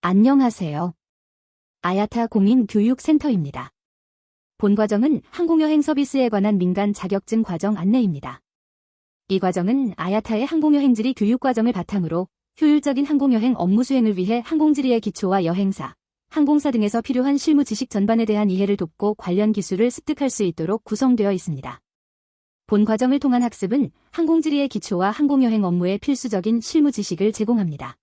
안녕하세요. 아야타 공인교육센터입니다. 본 과정은 항공여행 서비스에 관한 민간 자격증 과정 안내입니다. 이 과정은 아야타의 항공여행지리 교육과정을 바탕으로 효율적인 항공여행 업무 수행을 위해 항공지리의 기초와 여행사, 항공사 등에서 필요한 실무 지식 전반에 대한 이해를 돕고 관련 기술을 습득할 수 있도록 구성되어 있습니다. 본 과정을 통한 학습은 항공지리의 기초와 항공여행 업무의 필수적인 실무 지식을 제공합니다.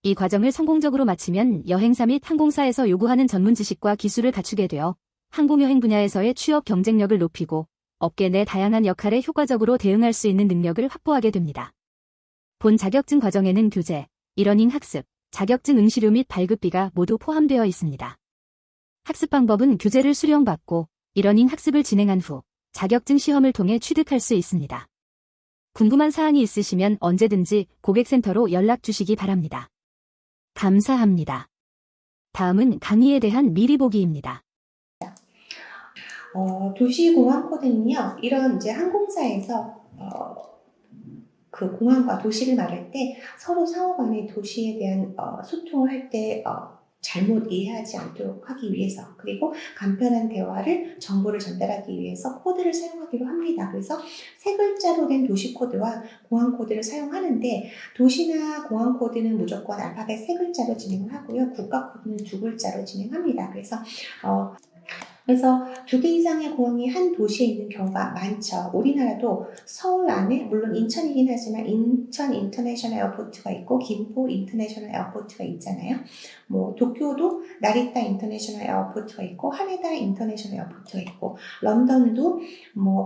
이 과정을 성공적으로 마치면 여행사 및 항공사에서 요구하는 전문 지식과 기술을 갖추게 되어 항공여행 분야에서의 취업 경쟁력을 높이고 업계 내 다양한 역할에 효과적으로 대응할 수 있는 능력을 확보하게 됩니다. 본 자격증 과정에는 교재, 이러닝 학습, 자격증 응시료 및 발급비가 모두 포함되어 있습니다. 학습 방법은 교재를 수령받고 이러닝 학습을 진행한 후 자격증 시험을 통해 취득할 수 있습니다. 궁금한 사항이 있으시면 언제든지 고객센터로 연락 주시기 바랍니다. 감사합니다. 다음은 강의에 대한 미리 보기입니다. 도시공항 코드는요, 이런 이제 항공사에서 그 공항과 도시를 말할 때 서로 상호 간의 도시에 대한 소통을 할 때 잘못 이해하지 않도록 하기 위해서, 그리고 간편한 대화를 정보를 전달하기 위해서 코드를 사용하기로 합니다. 그래서 세 글자로 된 도시 코드와 공항 코드를 사용하는데, 도시나 공항 코드는 무조건 알파벳 세 글자로 진행을 하고요. 국가 코드는 두 글자로 진행합니다. 그래서 두 개 이상의 공항이 한 도시에 있는 경우가 많죠. 우리나라도 서울 안에, 물론 인천이긴 하지만 인천 인터내셔널 에어포트가 있고 김포 인터내셔널 에어포트가 있잖아요. 도쿄도 나리타 인터내셔널 에어포트가 있고 하네다 인터내셔널 에어포트가 있고, 런던도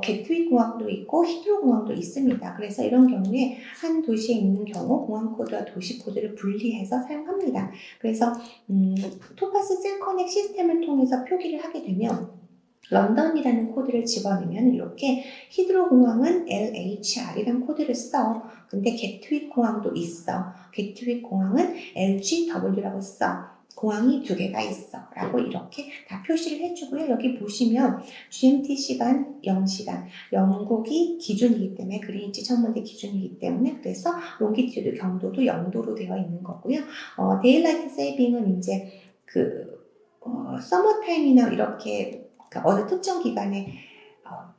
겟위크 공항도 있고 히드로 공항도 있습니다. 그래서 이런 경우에 한 도시에 있는 경우 공항 코드와 도시 코드를 분리해서 사용합니다. 그래서 토파스 셀커넥 시스템을 통해서 표기를 하게 되면 런던이라는 코드를 집어넣으면 이렇게 히드로 공항은 LHR이라는 코드를 써. 근데 겟위크 공항도 있어. 겟위크 공항은 LGW라고 써. 공항이 두 개가 있어 라고 이렇게 다 표시를 해주고요. 여기 보시면 GMT 시간, 0시간, 영국이 기준이기 때문에, 그린위치 천문대 기준이기 때문에, 그래서 롱기튜드 경도도 0도로 되어 있는 거고요. 데일라이트 세이빙은 이제 서머타임이나 이렇게 어느 특정 기간에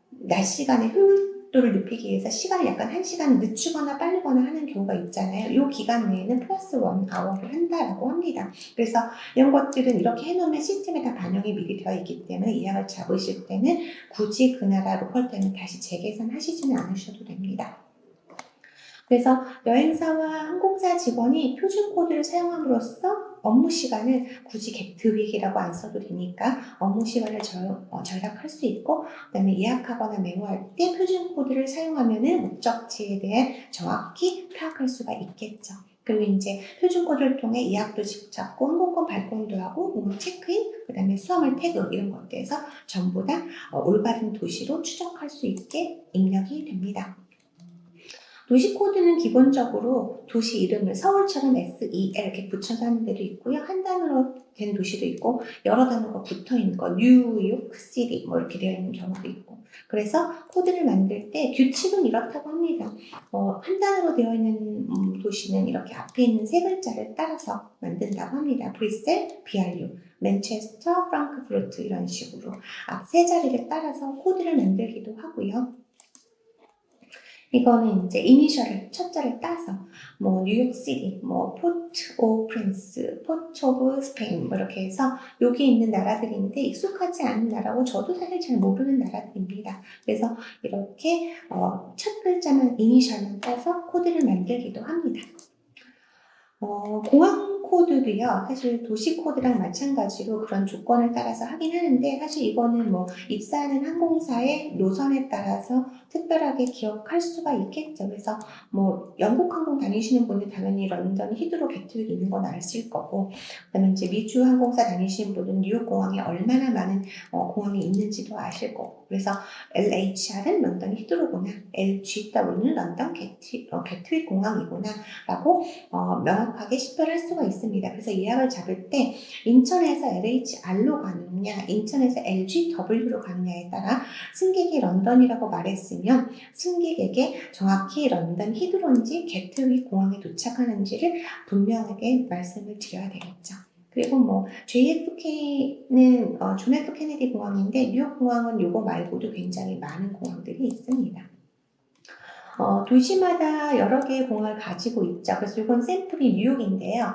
낮 시간에 효율도를 높이기 위해서 시간을 약간 1시간 늦추거나 빨리거나 하는 경우가 있잖아요. 이 기간 내에는 플러스 1아워를 한다라고 합니다. 그래서 이런 것들은 이렇게 해놓으면 시스템에 다 반영이 미리 되어 있기 때문에 예약을 잡으실 때는 굳이 그 나라 로컬 타임을 다시 재계산하시지는 않으셔도 됩니다. 그래서 여행사와 항공사 직원이 표준 코드를 사용함으로써 업무 시간을 굳이 겟위크라고 안 써도 되니까 업무 시간을 절약할 수 있고, 그다음에 예약하거나 메모할 때 표준 코드를 사용하면은 목적지에 대해 정확히 파악할 수가 있겠죠. 그리고 이제 표준 코드를 통해 예약도 직접 잡고 항공권 발권도 하고 공항 체크인, 그다음에 수화물 태그 이런 것들에서 전부 다 올바른 도시로 추적할 수 있게 입력이 됩니다. 도시 코드는 기본적으로 도시 이름을 서울처럼 SEL 이렇게 붙여서 하는 데도 있고요. 한 단어로 된 도시도 있고, 여러 단어가 붙어 있는 거, 뉴욕 시티 이렇게 되어 있는 경우도 있고. 그래서 코드를 만들 때 규칙은 이렇다고 합니다. 한 단어로 되어 있는 도시는 이렇게 앞에 있는 세 글자를 따라서 만든다고 합니다. 브뤼셀, BRU, 맨체스터, 프랑크푸르트 이런 식으로 앞 세 자리를 따라서 코드를 만들기도 하고요. 이거는 이제 이니셜을, 첫자를 따서 뉴욕시티, 포트 오 프린스, 포트 오브 스페인 이렇게 해서 여기 있는 나라들인데 익숙하지 않은 나라고 저도 사실 잘 모르는 나라들입니다. 그래서 이렇게 첫 글자만 이니셜만 따서 코드를 만들기도 합니다. 공항 코드도요, 사실 도시 코드랑 마찬가지로 그런 조건을 따라서 하긴 하는데, 사실 이거는 입사하는 항공사의 노선에 따라서 특별하게 기억할 수가 있겠죠. 그래서 영국 항공 다니시는 분은 당연히 런던 히드로 겟위크 있는 건 아실 거고, 그다음에 이제 미주 항공사 다니시는 분은 뉴욕 공항에 얼마나 많은 공항이 있는지도 아실 거고, 그래서 LHR은 런던 히드로구나, LGW는 런던 겟위크 공항이구나 라고 명확하게 식별할 수가 있습니다. 있습니다. 그래서 예약을 잡을 때 인천에서 LHR로 가느냐, 인천에서 LGW로 가느냐에 따라 승객이 런던이라고 말했으면 승객에게 정확히 런던 히드로인지 게트윅 공항에 도착하는지를 분명하게 말씀을 드려야 되겠죠. 그리고 뭐 JFK는 존 F 케네디 공항인데 뉴욕 공항은 요거 말고도 굉장히 많은 공항들이 있습니다. 도시마다 여러 개의 공항을 가지고 있죠. 그래서 이건 샘플이 뉴욕인데요.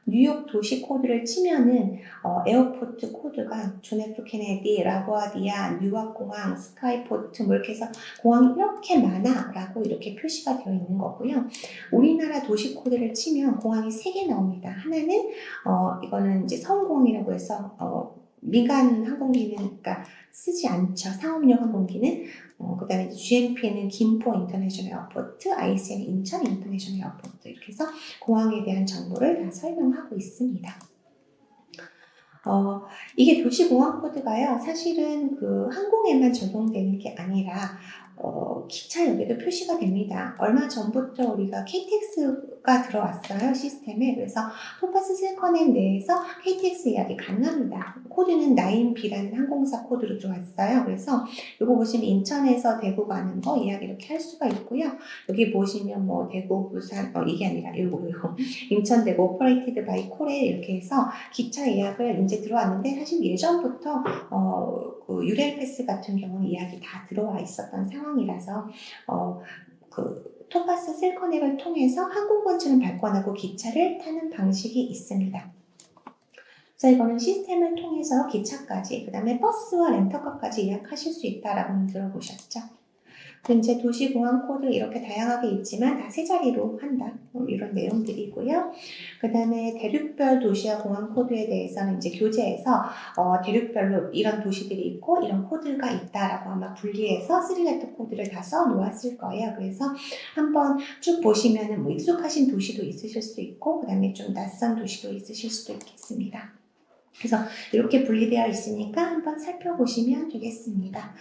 뉴욕 도시 코드를 치면은 에어포트 코드가 존 F 케네디, 라구아디아, 뉴아공항, 스카이포트 뭐 이렇게 해서 공항이 이렇게 많아라고 이렇게 표시가 되어 있는 거고요. 우리나라 도시 코드를 치면 공항이 3개 나옵니다. 하나는 이거는 이제 서울공항이라고 해서 민간 항공기는 그러니까 쓰지 않죠. 상업용 항공기는. 그 다음에 GNP는 김포 인터내셔널 에어포트, ICN은 인천 인터내셔널 에어포트 이렇게 해서 공항에 대한 정보를 다 설명하고 있습니다. 이게 도시공항 코드가요, 사실은 그 항공에만 적용되는 게 아니라 기차역에도 표시가 됩니다. 얼마 전부터 우리가 KTX가 들어왔어요, 시스템에. 그래서 토파스 셀커넥 내에서 KTX 예약이 가능합니다. 코드는 9B라는 항공사 코드로 들어왔어요. 그래서 이거 보시면 인천에서 대구 가는 거 예약 이렇게 할 수가 있고요. 여기 보시면 뭐 대구, 부산, 이게 아니라 이거 인천, 대구 오퍼레이티드 바이 코레일 이렇게 해서 기차 예약을 이제 들어왔는데, 사실 예전부터 그 유레일 패스 같은 경우는 예약이 다 들어와 있었던 상황이라서 그 토파스 셀커넥을 통해서 항공권층을 발권하고 기차를 타는 방식이 있습니다. 그래서 이거는 시스템을 통해서 기차까지, 그 다음에 버스와 렌터카까지 예약하실 수 있다라고는 들어보셨죠? 이제 도시공항 코드 이렇게 다양하게 있지만 다 세 자리로 한다. 이런 내용들이고요. 그 다음에 대륙별 도시와 공항 코드에 대해서는 이제 교재에서 대륙별로 이런 도시들이 있고 이런 코드가 있다라고 아마 분리해서 3레터 코드를 다 써 놓았을 거예요. 그래서 한번 쭉 보시면은 뭐 익숙하신 도시도 있으실 수 있고, 그 다음에 좀 낯선 도시도 있으실 수도 있겠습니다. 그래서 이렇게 분리되어 있으니까 한번 살펴보시면 되겠습니다.